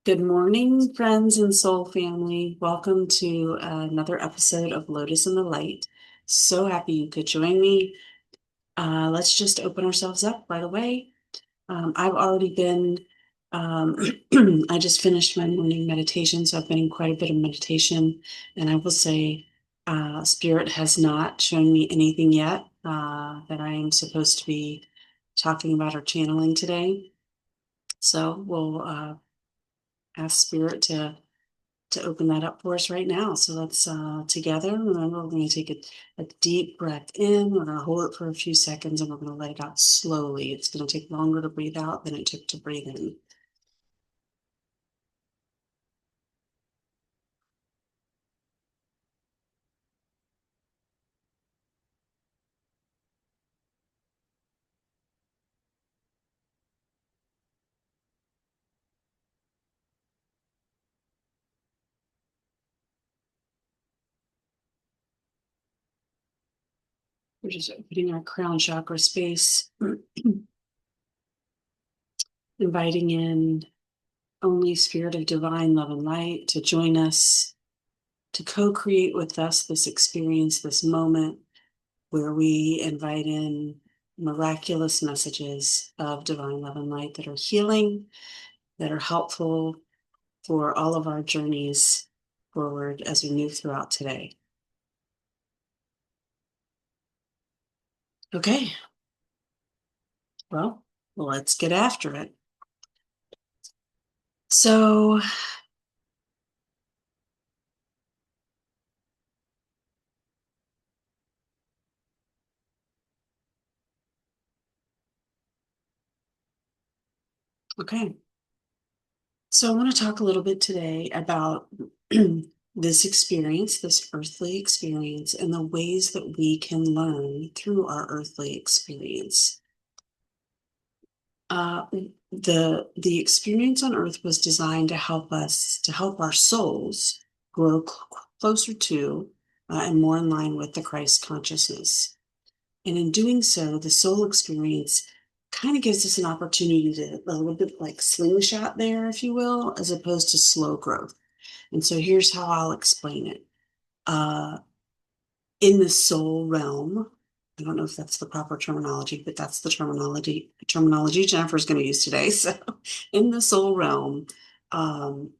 Good morning, friends and soul family. Welcome to another episode of Lotus in the Light. So happy you could join me. Let's just open ourselves up right away. I've already been, um, I just finished my morning meditation, so I've been in quite a bit of meditation. And I will say, Spirit has not shown me anything yet that I am supposed to be talking about or channeling today. So we'll ask Spirit to open that up for us right now. So let's together, remember, we're going to take a deep breath in. We're going to hold it for a few seconds and we're going to let it out slowly. It's going to take longer to breathe out than it took to breathe in. We're just opening our crown chakra space, inviting in only Spirit of divine love and light to join us, to co-create with us this experience, this moment where we invite in miraculous messages of divine love and light that are healing, that are helpful for all of our journeys forward as we move throughout today. Okay, well, let's get after it. So, okay. So I want to talk a little bit today about this experience, this earthly experience, and the ways that we can learn through our earthly experience. Uh, the experience on earth was designed to help us, to help our souls grow closer to and more in line with the Christ consciousness. And in doing so, the soul experience kind of gives us an opportunity to a little bit like slingshot there, if you will, as opposed to slow growth. And so here's how I'll explain it. Uh, in the soul realm, I don't know if that's the proper terminology, but that's the terminology Jennifer's going to use today. So in the soul realm, um,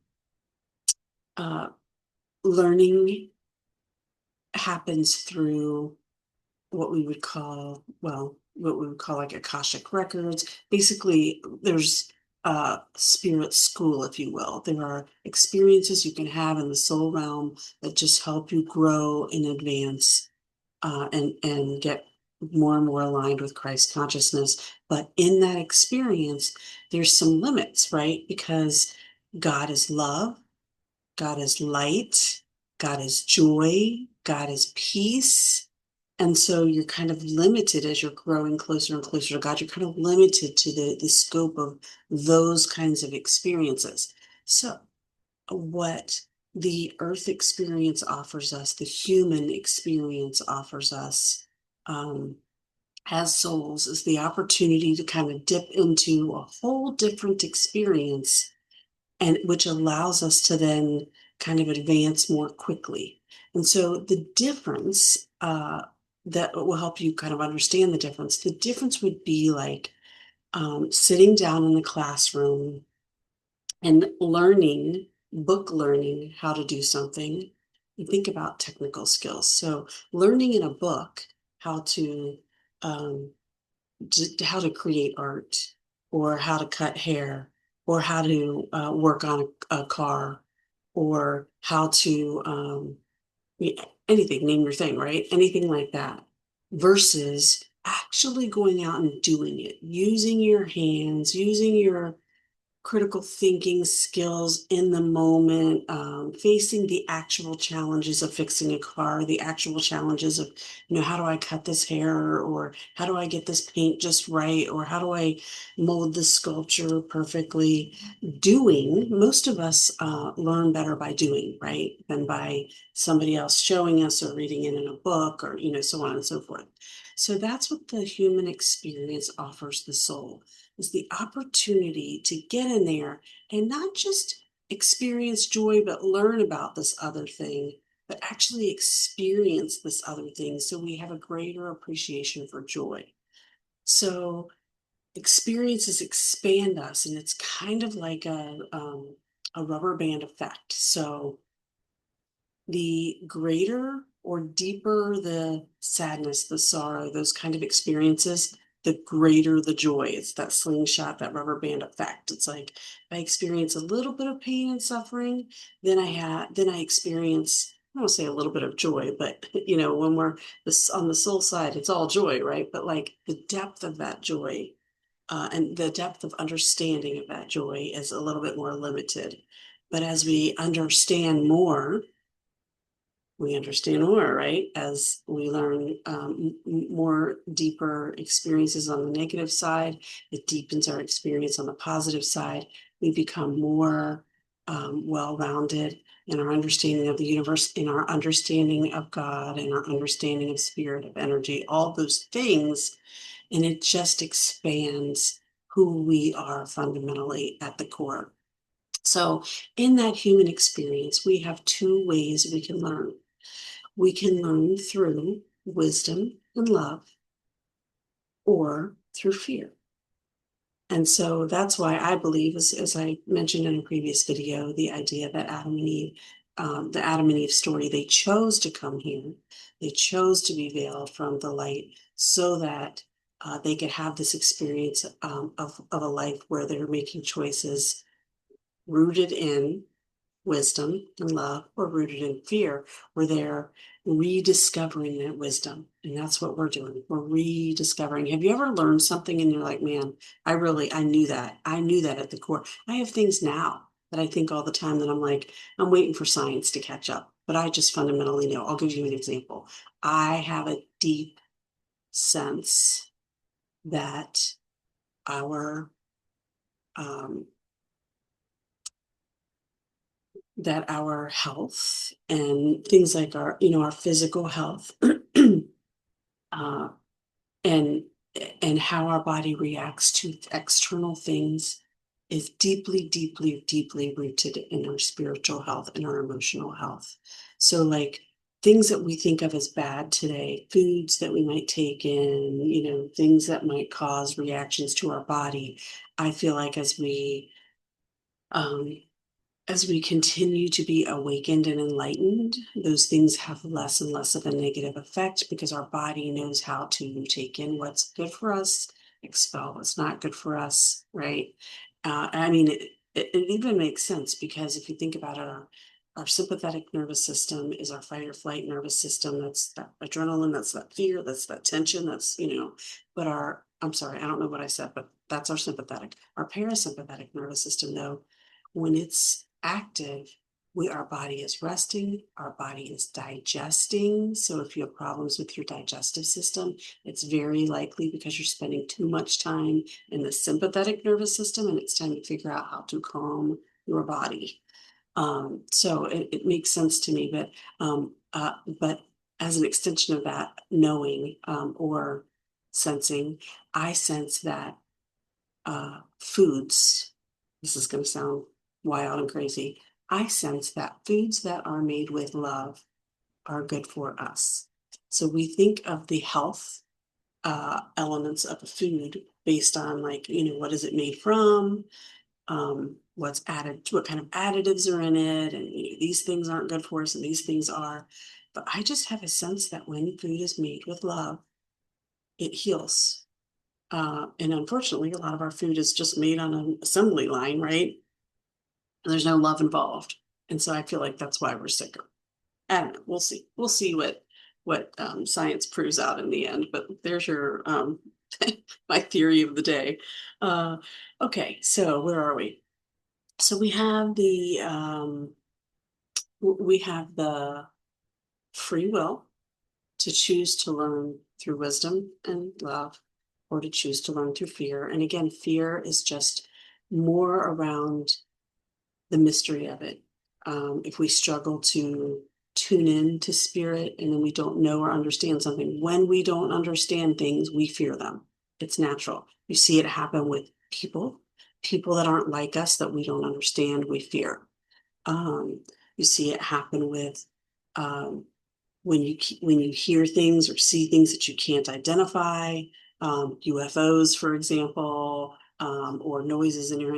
uh, learning happens through what we would call like Akashic records. Basically, there's a spirit school, if you will. There are experiences you can have in the soul realm that just help you grow in advance and get more and more aligned with Christ consciousness. But in that experience, there's some limits, right? Because God is love, God is light, God is joy, God is peace. And so you're kind of limited as you're growing closer and closer to God. You're kind of limited to the scope of those kinds of experiences. So, what the earth experience offers us, the human experience offers us um, as souls, is the opportunity to kind of dip into a whole different experience, and which allows us to then kind of advance more quickly. And so the difference that will help you kind of understand the difference would be like sitting down in the classroom and learning, book learning how to do something. You think about technical skills. So learning in a book how um, how to create art or how to cut hair or how to work on a car or how to anything, name your thing, right? Anything like that versus actually going out and doing it, using your hands, using your critical thinking skills in the moment, facing the actual challenges of fixing a car, the actual challenges of, how do I cut this hair, or how do I get this paint just right, or how do I mold this sculpture perfectly? Doing, most of us learn better by doing, right, than by somebody else showing us or reading it in a book or, so on and so forth. So that's what the human experience offers the soul is the opportunity to get in there and not just experience joy, but learn about this other thing, but actually experience this other thing so we have a greater appreciation for joy. So experiences expand us, and it's kind of like a rubber band effect. So the greater or deeper the sadness, the sorrow, those kind of experiences, the greater the joy. It's that slingshot, that rubber band effect. It's like if I experience a little bit of pain and suffering, then I experience, I don't want to say a little bit of joy, but when we're this on the soul side, it's all joy, right? But like the depth of that joy, and the depth of understanding of that joy is a little bit more limited. But as we understand more, we understand more, right? As we learn more deeper experiences on the negative side, it deepens our experience on the positive side. We become more well-rounded in our understanding of the universe, in our understanding of God, in our understanding of spirit, of energy, all those things. And it just expands who we are fundamentally at the core. So in that human experience, we have two ways we can learn. We can learn through wisdom and love or through fear. And so that's why I believe, as I mentioned in a previous video, the idea that Adam and Eve, the Adam and Eve story, they chose to come here. They chose to be veiled from the light so that they could have this experience of a life where they're making choices rooted in wisdom and love, or rooted in fear, where they're rediscovering that wisdom. And that's what we're doing. We're rediscovering. Have you ever learned something and you're like, man, I knew that. I knew that at the core. I have things now that I think all the time that I'm like, I'm waiting for science to catch up, but I just fundamentally know. I'll give you an example. I have a deep sense that our um, that our health and things like our physical health uh, and and how our body reacts to external things is deeply, deeply, deeply rooted in our spiritual health and our emotional health. So like things that we think of as bad today, foods that we might take in, things that might cause reactions to our body. I feel like um, as we continue to be awakened and enlightened, those things have less and less of a negative effect because our body knows how to take in what's good for us, expel what's not good for us, right? I mean, it even makes sense because if you think about it, our sympathetic nervous system is our fight or flight nervous system. That's that adrenaline, that's that fear, that's that tension, but I'm sorry, I don't know what I said, but that's our sympathetic. Our parasympathetic nervous system, though, when it's active, our body is resting, our body is digesting. So if you have problems with your digestive system, it's very likely because you're spending too much time in the sympathetic nervous system, and it's time to figure out how to calm your body. So it makes sense to me, but as an extension of that knowing or sensing, I sense that foods, this is going to sound wild and crazy. I sense that foods that are made with love are good for us. So we think of the health elements of a food based on what is it made from, what's added, what kind of additives are in it, and these things aren't good for us and these things are. But I just have a sense that when food is made with love, it heals. And unfortunately, a lot of our food is just made on an assembly line, right? And there's no love involved. And so I feel like that's why we're sicker. I don't know. We'll see. We'll see what science proves out in the end. But there's your my theory of the day. Uh, okay, so where are we? So we have the free will to choose to learn through wisdom and love, or to choose to learn through fear. And again, fear is just more around the mystery of it. If we struggle to tune in to spirit and then we don't know or understand something, when we don't understand things, we fear them. It's natural. You see it happen with people that aren't like us, that we don't understand, we fear. Um, you see it happen with um, when you hear things or see things that you can't identify, UFOs, for example, or noises in your,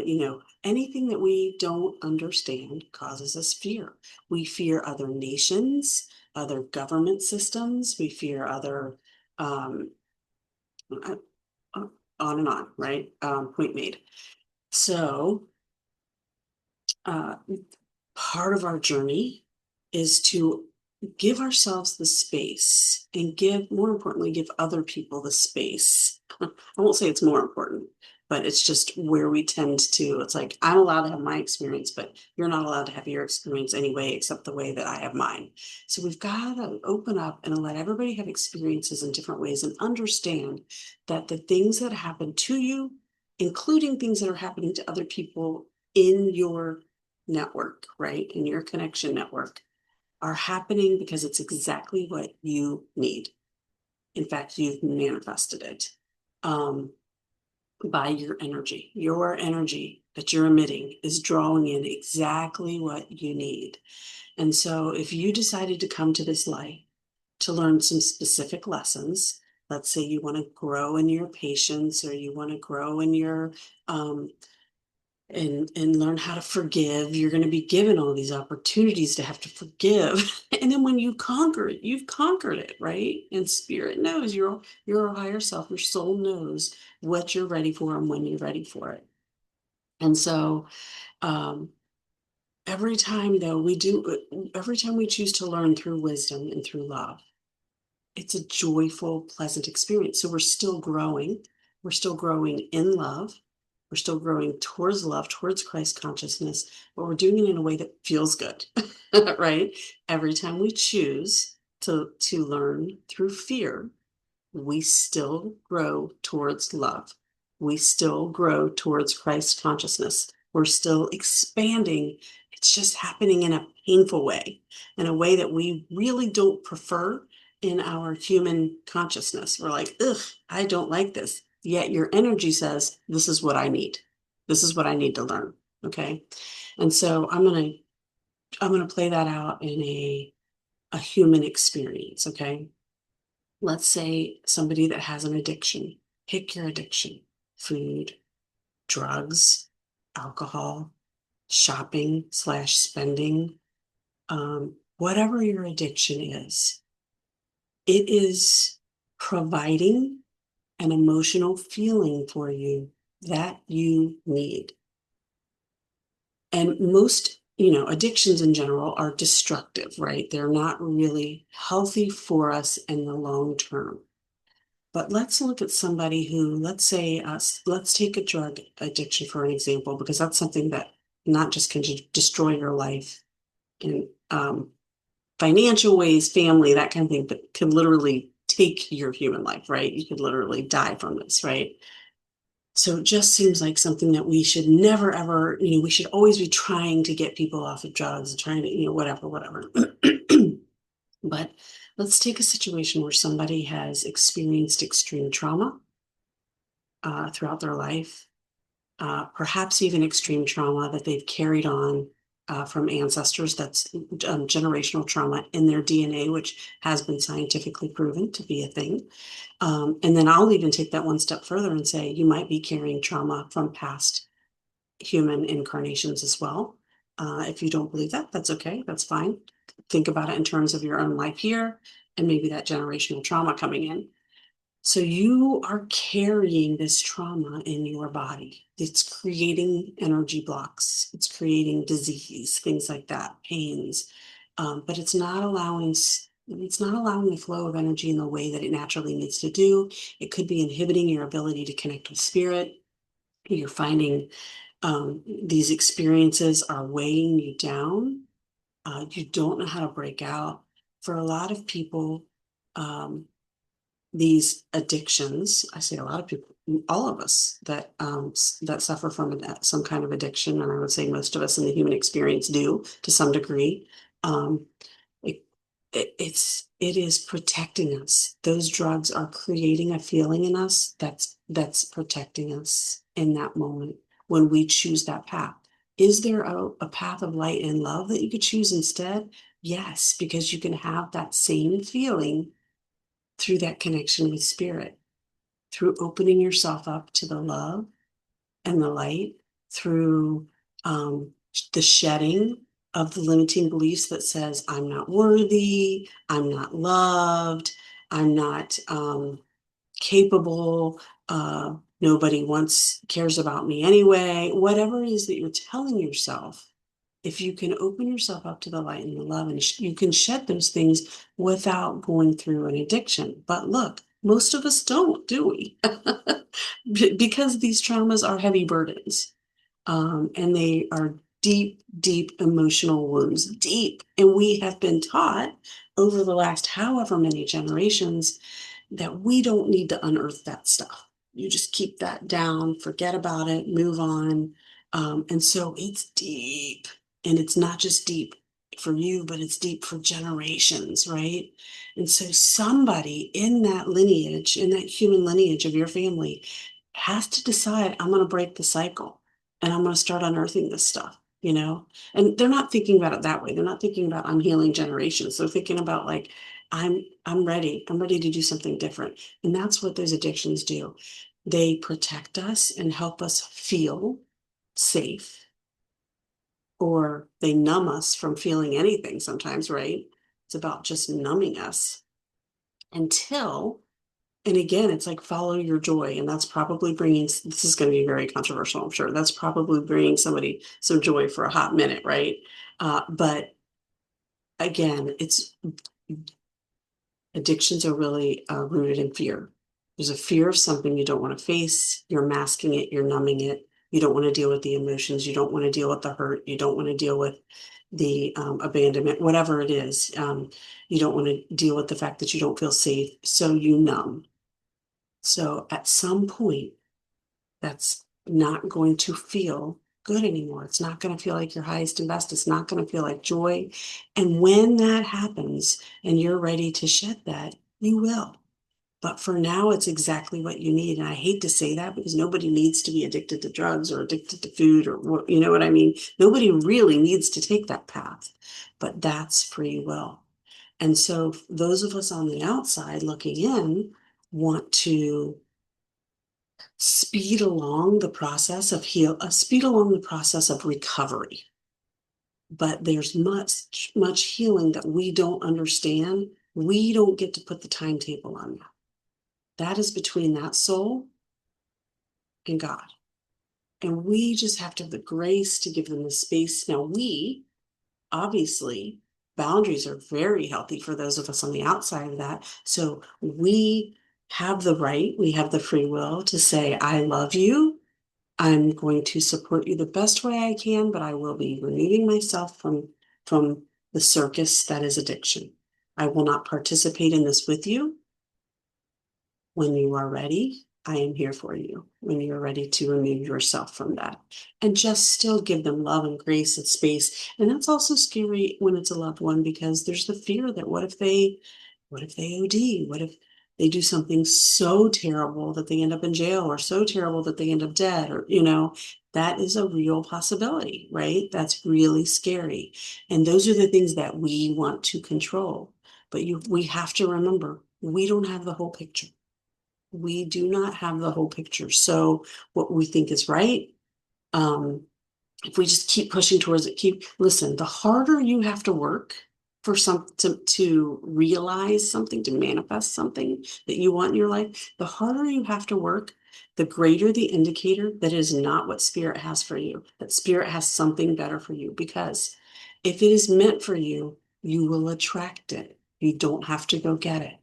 anything that we don't understand causes us fear. We fear other nations, other government systems. We fear other, uh, on and on, right? Point made. So, uh, part of our journey is to give ourselves the space and give, more importantly, give other people the space. I won't say it's more important, but it's just where we tend to, it's like, I'm allowed to have my experience, but you're not allowed to have your experience anyway, except the way that I have mine. So we've got to open up and let everybody have experiences in different ways and understand that the things that happen to you, including things that are happening to other people in your network, right, in your connection network, are happening because it's exactly what you need. In fact, you've manifested it by your energy. Your energy that you're emitting is drawing in exactly what you need. And so if you decided to come to this light to learn some specific lessons, let's say you want to grow in your patience, or you want to grow in your um, and learn how to forgive. You're going to be given all these opportunities to have to forgive. And then when you conquer it, you've conquered it, right? And spirit knows, your higher self, your soul knows what you're ready for and when you're ready for it. And so um every time though every time we choose to learn through wisdom and through love, it's a joyful, pleasant experience. So we're still growing. We're still growing in love. We're still growing towards love, towards Christ consciousness, but we're doing it in a way that feels good, right? Every time we choose to learn through fear, we still grow towards love. We still grow towards Christ consciousness. We're still expanding. It's just happening in a painful way, in a way that we really don't prefer in our human consciousness. We're like, ugh, I don't like this. Yet your energy says, this is what I need. This is what I need to learn. Okay. And so I'm gonna play that out in a human experience. Okay. Let's say somebody that has an addiction. Pick your addiction: food, drugs, alcohol, shopping slash spending, whatever your addiction is. It is providing an emotional feeling for you that you need. And most, addictions in general are destructive, right? They're not really healthy for us in the long term. But let's look at somebody who, let's say, let's take a drug addiction for an example, because that's something that not just can destroy your life in financial ways, family, that kind of thing, but can literally take your human life, right? You could literally die from this, right? So it just seems like something that we should never, ever, we should always be trying to get people off of drugs and trying to, whatever. But let's take a situation where somebody has experienced extreme trauma throughout their life, perhaps even extreme trauma that they've carried on from ancestors. That's generational trauma in their DNA, which has been scientifically proven to be a thing. And then I'll even take that one step further and say you might be carrying trauma from past human incarnations as well. If you don't believe that, that's okay. That's fine. Think about it in terms of your own life here and maybe that generational trauma coming in. So you are carrying this trauma in your body. It's creating energy blocks. It's creating disease, things like that, pains. But it's not allowing the flow of energy in the way that it naturally needs to do. It could be inhibiting your ability to connect with spirit. You're finding these experiences are weighing you down. You don't know how to break out. For a lot of people, these addictions, I say a lot of people, all of us that suffer from some kind of addiction, and I would say most of us in the human experience do to some degree. Um, it, it is protecting us. Those drugs are creating a feeling in us that's protecting us in that moment when we choose that path. Is there a path of light and love that you could choose instead? Yes, because you can have that same feeling through that connection with spirit, through opening yourself up to the love and the light, through the shedding of the limiting beliefs that says, I'm not worthy, I'm not loved, I'm not capable, nobody wants cares about me anyway, whatever it is that you're telling yourself. If you can open yourself up to the light and the love, and you can shed those things without going through an addiction. But look, most of us don't, do we? Because these traumas are heavy burdens, and they are deep, deep emotional wounds, deep. And we have been taught over the last however many generations that we don't need to unearth that stuff. You just keep that down, forget about it, move on. And so it's deep. And it's not just deep for you, but it's deep for generations, right? And so somebody in that lineage, in that human lineage of your family, has to decide, I'm going to break the cycle and I'm going to start unearthing this stuff, you know? And they're not thinking about it that way. They're not thinking about I'm healing generations. They're thinking about like, I'm ready. I'm ready to do something different. And that's what those addictions do. They protect us and help us feel safe, or they numb us from feeling anything sometimes, right? It's about just numbing us until, and again, it's like follow your joy. And that's probably bringing, this is going to be very controversial, I'm sure. That's probably bringing somebody some joy for a hot minute, right? But again, it's addictions are really rooted in fear. There's a fear of something you don't want to face. You're masking it, you're numbing it. You don't want to deal with the emotions. You don't want to deal with the hurt. You don't want to deal with the abandonment, whatever it is. You don't want to deal with the fact that you don't feel safe. So you numb. So at some point, that's not going to feel good anymore. It's not going to feel like your highest and best. It's not going to feel like joy. And when that happens and you're ready to shed that, you will. But for now, it's exactly what you need. And I hate to say that because nobody needs to be addicted to drugs or addicted to food or, you know what I mean? Nobody really needs to take that path, but that's free will. And so those of us on the outside looking in want to speed along the process of recovery. But there's much healing that we don't understand. We don't get to put the timetable on that. That is between that soul and God. And we just have to have the grace to give them the space. Now, obviously, boundaries are very healthy for those of us on the outside of that. So we have the right, we have the free will to say, I love you. I'm going to support you the best way I can, but I will be removing myself from the circus that is addiction. I will not participate in this with you. When you are ready, I am here for you. When you're ready to remove yourself from that and just still give them love and grace and space. And that's also scary when it's a loved one because there's the fear that what if they OD? What if they do something so terrible that they end up in jail or so terrible that they end up dead or, that is a real possibility, right? That's really scary. And those are the things that we want to control. But we have to remember, we don't have the whole picture. We do not have the whole picture. So what we think is right, um, if we just keep pushing towards it, listen, the harder you have to work for to realize something, to manifest something that you want in your life, the harder you have to work, the greater the indicator that is not what spirit has for you, that spirit has something better for you. Because if it is meant for you, you will attract it. You don't have to go get it.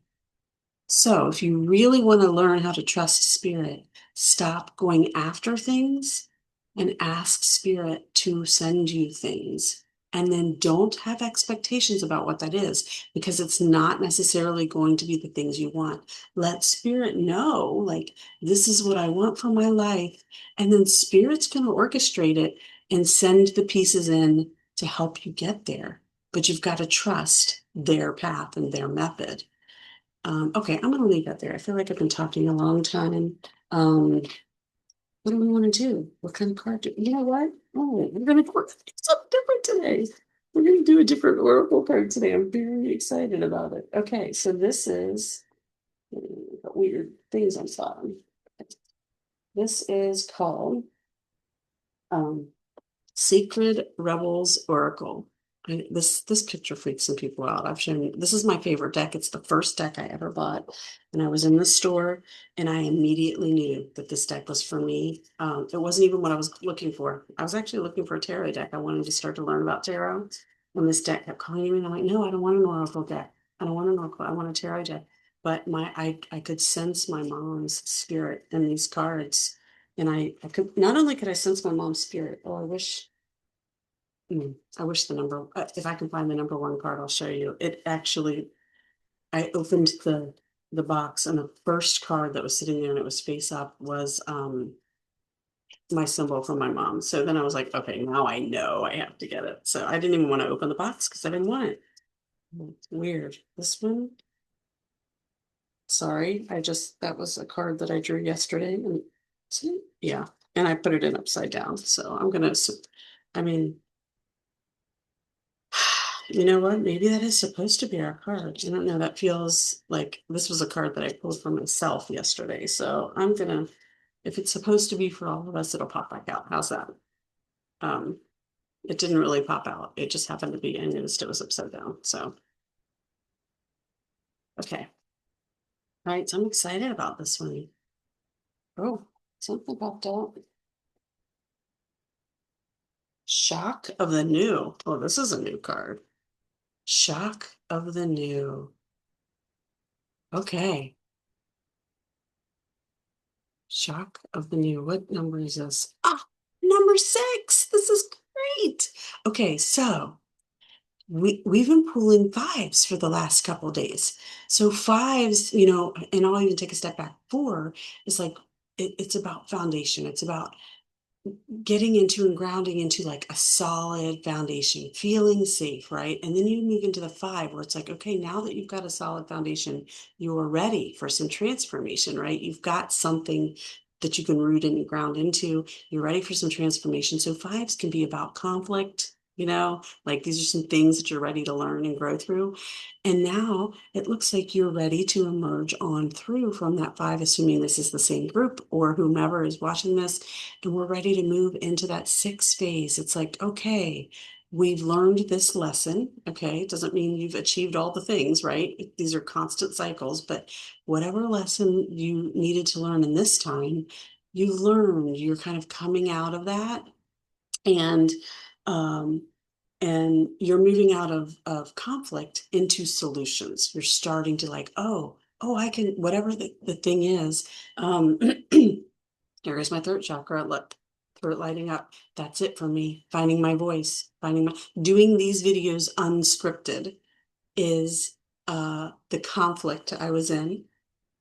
So if you really want to learn how to trust spirit, stop going after things and ask spirit to send you things. And then don't have expectations about what that is because it's not necessarily going to be the things you want. Let spirit know, like, this is what I want for my life. And then spirit's going to orchestrate it and send the pieces in to help you get there. But you've got to trust their path and their method. Okay, I'm going to leave that there. I feel like I've been talking a long time. Um, What do we want to do? What kind of card do you know what? Oh, we're gonna do something different today. We're gonna do a different oracle card today. I'm very excited about it. Okay, so this is weird things I'm saw. This is called um Sacred Rebels Oracle. This picture freaks some people out. I've shown this is my favorite deck. It's the first deck I ever bought, and I was in the store, and I immediately knew that this deck was for me. It wasn't even what I was looking for. I was actually looking for a tarot deck. I wanted to start to learn about tarot, and this deck kept calling me, and I'm like, no, I don't want an oracle deck. I don't want an oracle. I want a tarot deck. But I could sense my mom's spirit in these cards. And I could not only could I sense my mom's spirit, oh, I wish the number, if I can find the number one card, I'll show you. It actually, I opened the box and the first card that was sitting there and it was face up was my symbol from my mom. So then I was like, okay, now I know I have to get it. So I didn't even want to open the box because I didn't want it. Weird. This one, sorry, that was a card that I drew yesterday and yeah, and I put it in upside down. So I'm gonna, I mean, you know what? Maybe that is supposed to be our card. I don't know. That feels like this was a card that I pulled for myself yesterday. So I'm gonna, if it's supposed to be for all of us, it'll pop back out. How's that? Um, it didn't really pop out. It just happened to be, I noticed it was upside down. So, okay. All right. So I'm excited about this one. Oh, something popped out. Shock of the New. Oh, this is a new card. Shock of the New. Okay. Shock of the New. What number is this? Ah, number 6. This is great. Okay, so we've been pulling fives for the last couple of days. So fives, and I'll even take a step back. 4 is like it's about foundation. It's about getting into and grounding into like a solid foundation, feeling safe, right? And then you move into the 5 where it's like, okay, now that you've got a solid foundation, you are ready for some transformation, right? You've got something that you can root and ground into. You're ready for some transformation. So 5s can be about conflict. Like these are some things that you're ready to learn and grow through. And now it looks like you're ready to emerge on through from that 5, assuming this is the same group or whomever is watching this, and we're ready to move into that 6 phase. It's like, okay, we've learned this lesson. Okay, it doesn't mean you've achieved all the things, right? These are constant cycles, but whatever lesson you needed to learn in this time, you learned, you're kind of coming out of that. And um, and you're moving out of conflict into solutions. You're starting to like, oh, I can, whatever the thing is. Here is my throat chakra. Look, throat lighting up. That's it for me. Finding my voice, doing these videos unscripted is the conflict I was in,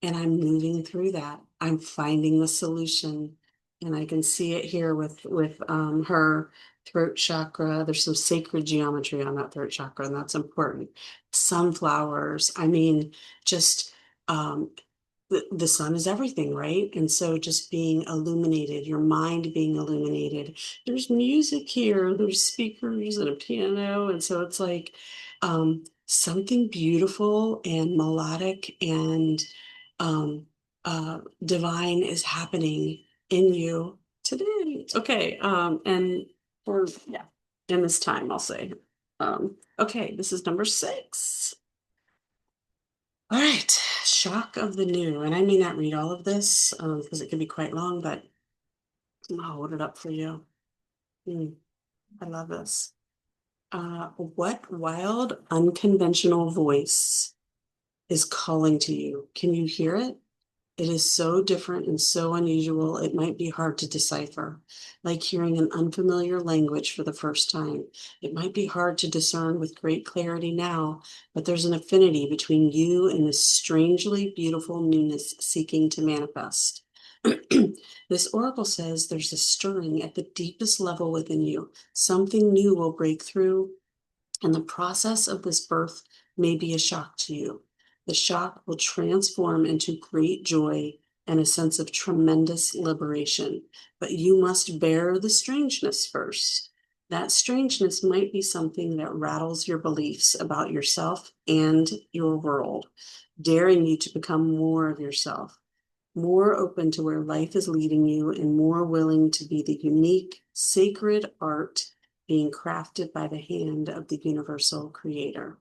and I'm moving through that. I'm finding the solution, and I can see it here with her throat chakra. There's some sacred geometry on that throat chakra, and that's important. Sunflowers. I mean, just um, the sun is everything, right? And so just being illuminated, your mind being illuminated. There's music here, there's speakers and a piano. And so it's like something beautiful and melodic and divine is happening in you today. Okay. And for, yeah, in this time, I'll say. Okay, this is number 6. All right, shock of the new. And I may not read all of this because it can be quite long, but I'll hold it up for you. Mm, I love this. What wild, unconventional voice is calling to you? Can you hear it? It is so different and so unusual, it might be hard to decipher, like hearing an unfamiliar language for the first time. It might be hard to discern with great clarity now, but there's an affinity between you and this strangely beautiful newness seeking to manifest. This oracle says there's a stirring at the deepest level within you. Something new will break through, and the process of this birth may be a shock to you. The shock will transform into great joy and a sense of tremendous liberation. But you must bear the strangeness first. That strangeness might be something that rattles your beliefs about yourself and your world, daring you to become more of yourself, more open to where life is leading you, and more willing to be the unique, sacred art being crafted by the hand of the universal creator.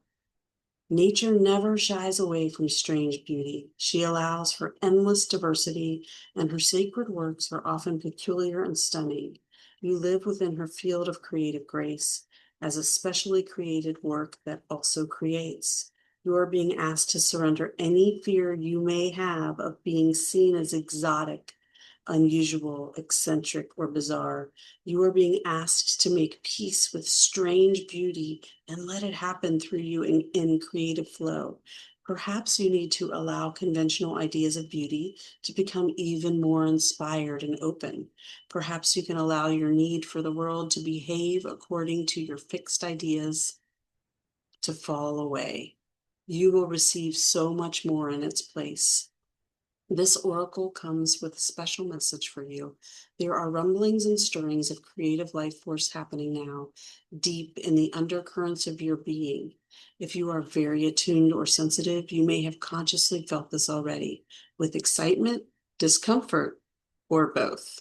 Nature never shies away from strange beauty. She allows for endless diversity, and her sacred works are often peculiar and stunning. You live within her field of creative grace as a specially created work that also creates. You are being asked to surrender any fear you may have of being seen as exotic, unusual, eccentric, or bizarre. You are being asked to make peace with strange beauty and let it happen through you in creative flow. Perhaps you need to allow conventional ideas of beauty to become even more inspired and open. Perhaps you can allow your need for the world to behave according to your fixed ideas to fall away. You will receive so much more in its place. This oracle comes with a special message for you. There are rumblings and stirrings of creative life force happening now, deep in the undercurrents of your being. If you are very attuned or sensitive, you may have consciously felt this already, with excitement, discomfort, or both.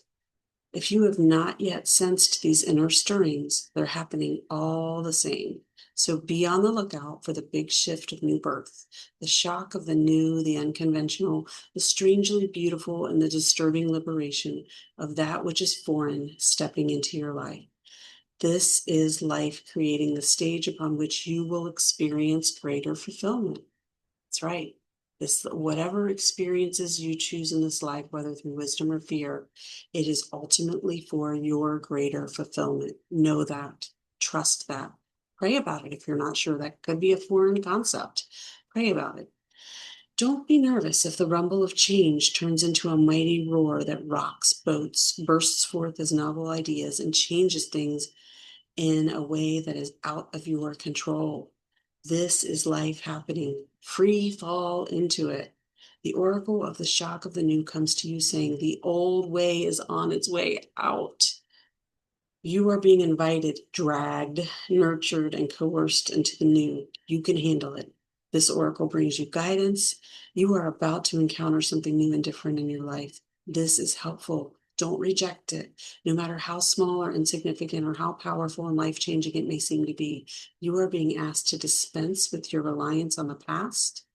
If you have not yet sensed these inner stirrings, they're happening all the same. So be on the lookout for the big shift of new birth, the shock of the new, the unconventional, the strangely beautiful, and the disturbing liberation of that which is foreign stepping into your life. This is life creating the stage upon which you will experience greater fulfillment. That's right. This, whatever experiences you choose in this life, whether through wisdom or fear, it is ultimately for your greater fulfillment. Know that. Trust that. Pray about it if you're not sure. That could be a foreign concept. Pray about it. Don't be nervous if the rumble of change turns into a mighty roar that rocks boats, bursts forth as novel ideas, and changes things in a way that is out of your control. This is life happening. Free fall into it. The oracle of the shock of the new comes to you saying, the old way is on its way out. You are being invited, dragged, nurtured, and coerced into the new. You can handle it. This oracle brings you guidance. You are about to encounter something new and different in your life. This is helpful. Don't reject it. No matter how small or insignificant or how powerful and life-changing it may seem to be, you are being asked to dispense with your reliance on the past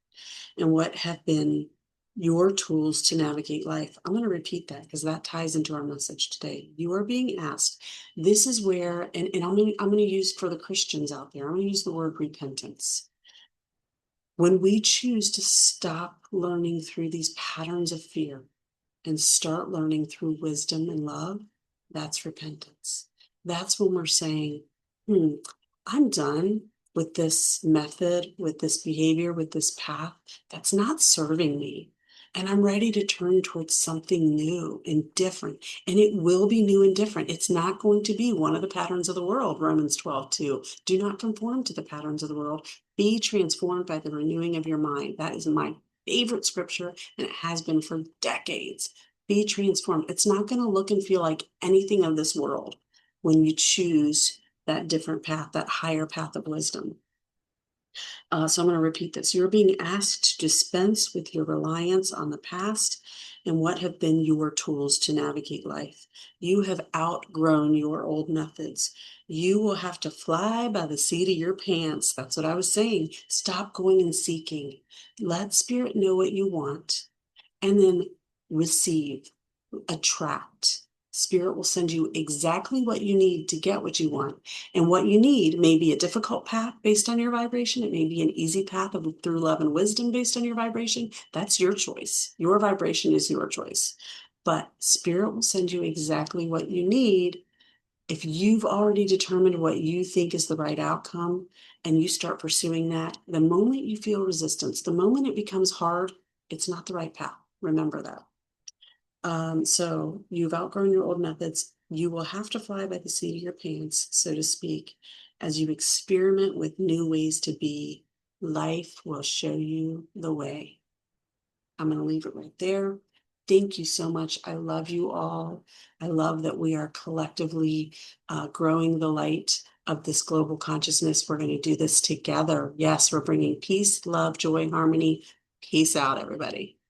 and what have been your tools to navigate life. I'm going to repeat that because that ties into our message today. You are being asked. This is where, and I'm going to use for the Christians out there, I'm going to use the word repentance. When we choose to stop learning through these patterns of fear and start learning through wisdom and love, that's repentance. That's when we're saying, I'm done with this method, with this behavior, with this path that's not serving me. And I'm ready to turn towards something new and different. And it will be new and different. It's not going to be one of the patterns of the world, Romans 12:2. Do not conform to the patterns of the world. Be transformed by the renewing of your mind. That is my favorite scripture, and it has been for decades. Be transformed. It's not going to look and feel like anything of this world when you choose that different path, that higher path of wisdom. So I'm going to repeat this. You're being asked to dispense with your reliance on the past and what have been your tools to navigate life. You have outgrown your old methods. You will have to fly by the seat of your pants. That's what I was saying. Stop going and seeking. Let Spirit know what you want and then receive, attract. Spirit will send you exactly what you need to get what you want. And what you need may be a difficult path based on your vibration. It may be an easy path through love and wisdom based on your vibration. That's your choice. Your vibration is your choice. But Spirit will send you exactly what you need if you've already determined what you think is the right outcome and you start pursuing that. The moment you feel resistance, the moment it becomes hard, it's not the right path. Remember that. So you've outgrown your old methods. You will have to fly by the seat of your pants, so to speak, as you experiment with new ways to be. Life will show you the way. I'm going to leave it right there. Thank you so much. I love you all. I love that we are collectively growing the light of this global consciousness. We're going to do this together. Yes, we're bringing peace, love, joy, harmony. Peace out, everybody.